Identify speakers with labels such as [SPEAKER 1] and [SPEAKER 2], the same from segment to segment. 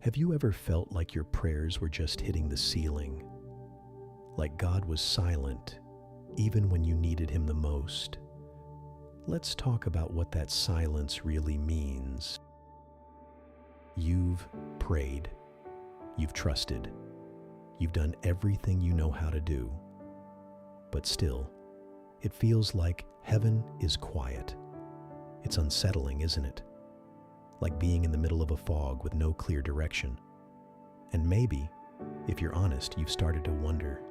[SPEAKER 1] Have you ever felt like your prayers were just hitting the ceiling? Like God was silent, even when you needed Him the most? Let's talk about what that silence really means. You've prayed. You've trusted. You've done everything you know how to do. But still, it feels like heaven is quiet. It's unsettling, isn't it? Like being in the middle of a fog with no clear direction. And maybe, if you're honest, you've started to wonder,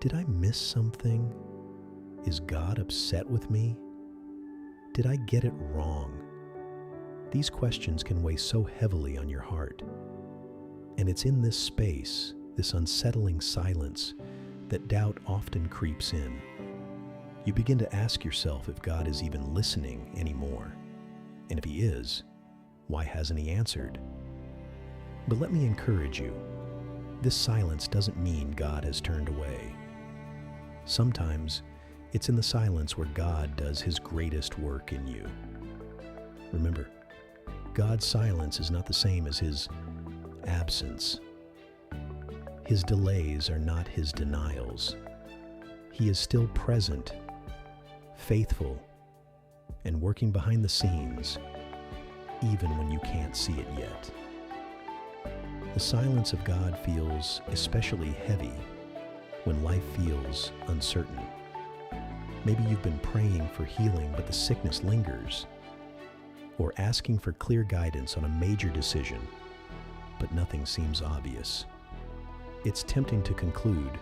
[SPEAKER 1] did I miss something? Is God upset with me? Did I get it wrong? These questions can weigh so heavily on your heart. And it's in this space, this unsettling silence, that doubt often creeps in. You begin to ask yourself if God is even listening anymore. And if He is, why hasn't He answered? But let me encourage you, this silence doesn't mean God has turned away. Sometimes it's in the silence where God does His greatest work in you. Remember, God's silence is not the same as His absence. His delays are not His denials. He is still present, faithful, and working behind the scenes, even when you can't see it yet. The silence of God feels especially heavy when life feels uncertain. Maybe you've been praying for healing, but the sickness lingers, or asking for clear guidance on a major decision, but nothing seems obvious. It's tempting to conclude,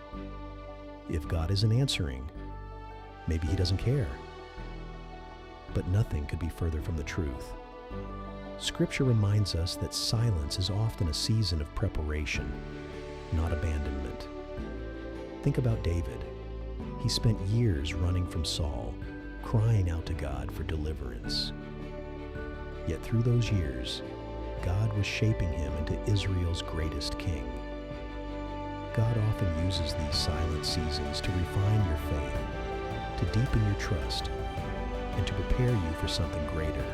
[SPEAKER 1] if God isn't answering, maybe He doesn't care. But nothing could be further from the truth. Scripture reminds us that silence is often a season of preparation, not abandonment. Think about David. He spent years running from Saul, crying out to God for deliverance. Yet through those years, God was shaping him into Israel's greatest king. God often uses these silent seasons to refine your faith, to deepen your trust, and to prepare you for something greater.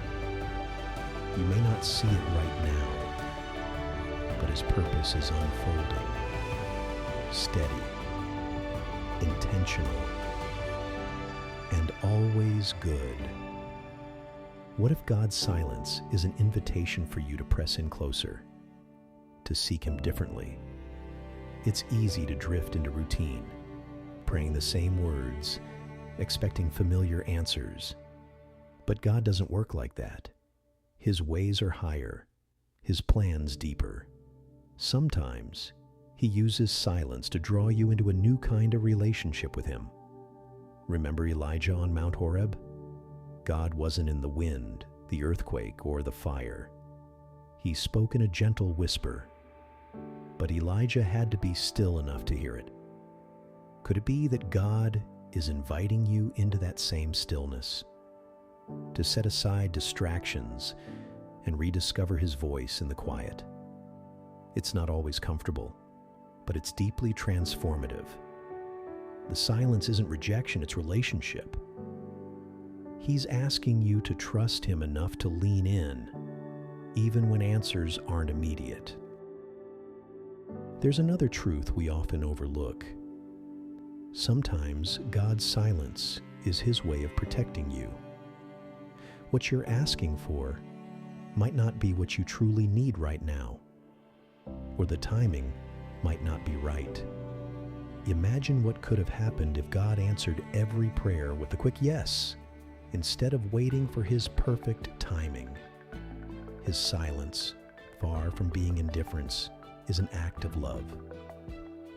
[SPEAKER 1] You may not see it right now, but His purpose is unfolding, steady, intentional, and always good. What if God's silence is an invitation for you to press in closer, to seek Him differently? It's easy to drift into routine, praying the same words, expecting familiar answers. But God doesn't work like that. His ways are higher, His plans deeper. Sometimes He uses silence to draw you into a new kind of relationship with Him. Remember Elijah on Mount Horeb? God wasn't in the wind, the earthquake, or the fire. He spoke in a gentle whisper, but Elijah had to be still enough to hear it. Could it be that God is inviting you into that same stillness, to set aside distractions and rediscover His voice in the quiet? It's not always comfortable, but it's deeply transformative. The silence isn't rejection, it's relationship. He's asking you to trust Him enough to lean in, even when answers aren't immediate. There's another truth we often overlook. Sometimes God's silence is His way of protecting you. What you're asking for might not be what you truly need right now, or the timing might not be right. Imagine what could have happened if God answered every prayer with a quick yes, instead of waiting for His perfect timing. His silence, far from being indifference, is an act of love.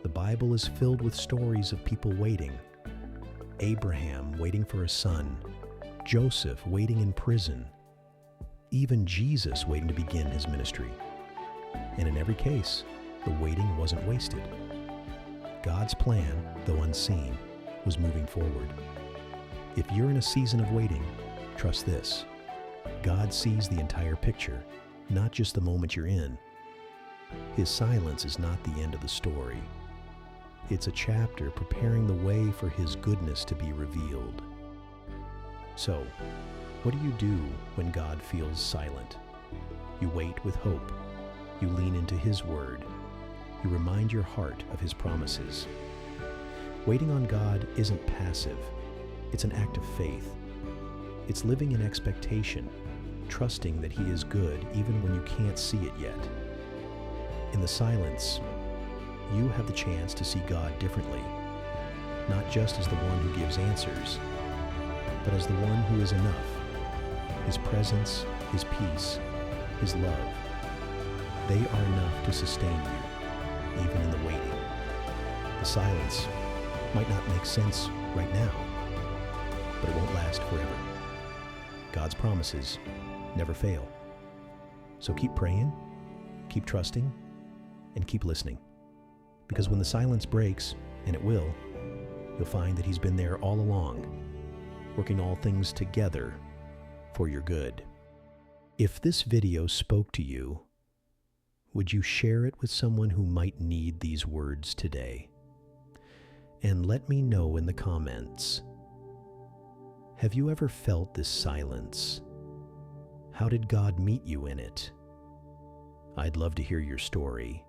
[SPEAKER 1] The Bible is filled with stories of people waiting. Abraham waiting for a son, Joseph waiting in prison, even Jesus waiting to begin His ministry. And in every case, the waiting wasn't wasted. God's plan, though unseen, was moving forward. If you're in a season of waiting, trust this. God sees the entire picture, not just the moment you're in. His silence is not the end of the story. It's a chapter preparing the way for His goodness to be revealed. So, what do you do when God feels silent? You wait with hope. You lean into His Word. You remind your heart of His promises. Waiting on God isn't passive. It's an act of faith. It's living in expectation, trusting that He is good even when you can't see it yet. In the silence, you have the chance to see God differently, not just as the one who gives answers, but as the one who is enough. His presence, His peace, His love, they are enough to sustain you, even in the waiting. The silence might not make sense right now, but it won't last forever. God's promises never fail. So keep praying, keep trusting, and keep listening. Because when the silence breaks, and it will, you'll find that He's been there all along, working all things together for your good. If this video spoke to you, would you share it with someone who might need these words today? And let me know in the comments. Have you ever felt this silence? How did God meet you in it? I'd love to hear your story.